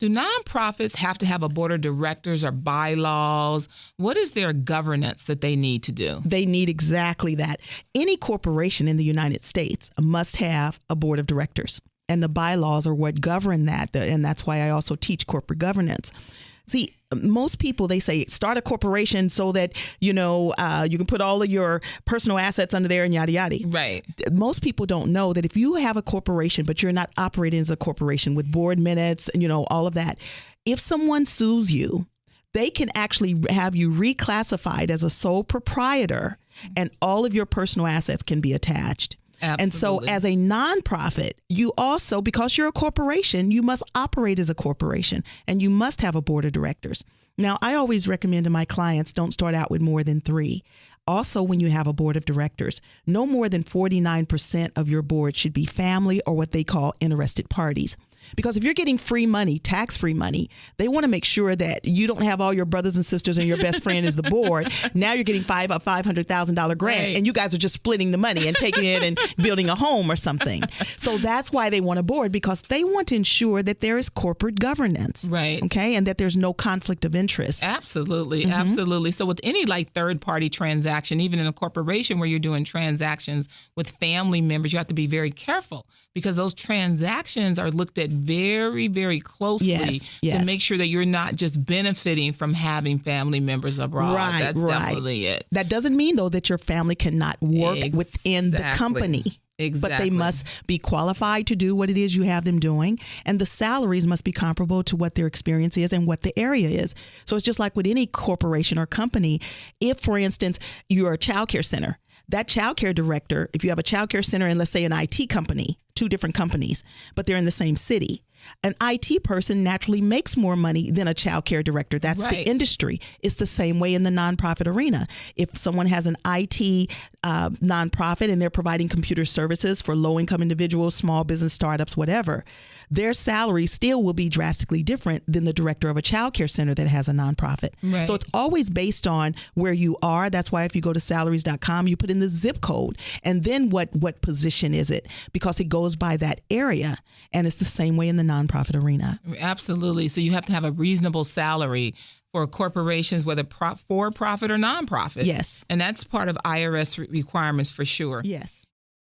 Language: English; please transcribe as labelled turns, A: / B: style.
A: Do nonprofits have to have a board of directors or bylaws? What is their governance that they need to do?
B: They need exactly that. Any corporation in the United States must have a board of directors, and the bylaws are what govern that. And that's why I also teach corporate governance. See, most people, they say, start a corporation so that, you can put all of your personal assets under there and yada, yada.
A: Right.
B: Most people don't know that if you have a corporation, but you're not operating as a corporation with board minutes and, all of that, if someone sues you, they can actually have you reclassified as a sole proprietor and all of your personal assets can be attached.
A: Absolutely.
B: And so as a nonprofit, you also, because you're a corporation, you must operate as a corporation and you must have a board of directors. Now, I always recommend to my clients, don't start out with more than 3. Also, when you have a board of directors, no more than 49% of your board should be family or what they call interested parties. Because if you're getting free money, tax-free money, they want to make sure that you don't have all your brothers and sisters and your best friend is the board. Now you're getting a $500,000 grant,
A: right,
B: and you guys are just splitting the money and taking it and building a home or something. So that's why they want a board, because they want to ensure that there is corporate governance.
A: Right.
B: Okay. And that there's no conflict of interest.
A: Absolutely. Mm-hmm. Absolutely. So with any third-party transaction, even in a corporation where you're doing transactions with family members, you have to be very careful because those transactions are looked at very, very closely to make sure that you're not just benefiting from having family members abroad.
B: Right,
A: That's definitely it.
B: That doesn't mean, though, that your family cannot work within the company.
A: Exactly.
B: But they must be qualified to do what it is you have them doing. And the salaries must be comparable to what their experience is and what the area is. So it's just like with any corporation or company. If, for instance, you're a childcare center, that childcare director, if you have a childcare center and let's say an IT company, 2 different companies, but they're in the same city, an IT person naturally makes more money than a childcare director. That's the industry. It's the same way in the nonprofit arena. If someone has an IT nonprofit and they're providing computer services for low-income individuals, small business startups, whatever, their salary still will be drastically different than the director of a childcare center that has a nonprofit. Right. So it's always based on where you are. That's why if you go to salaries.com, you put in the zip code and then what position is it? Because it goes by that area. And it's the same way in the nonprofit arena.
A: Absolutely. So you have to have a reasonable salary for corporations, whether for-profit or nonprofit.
B: Yes.
A: And that's part of IRS requirements for sure.
B: Yes.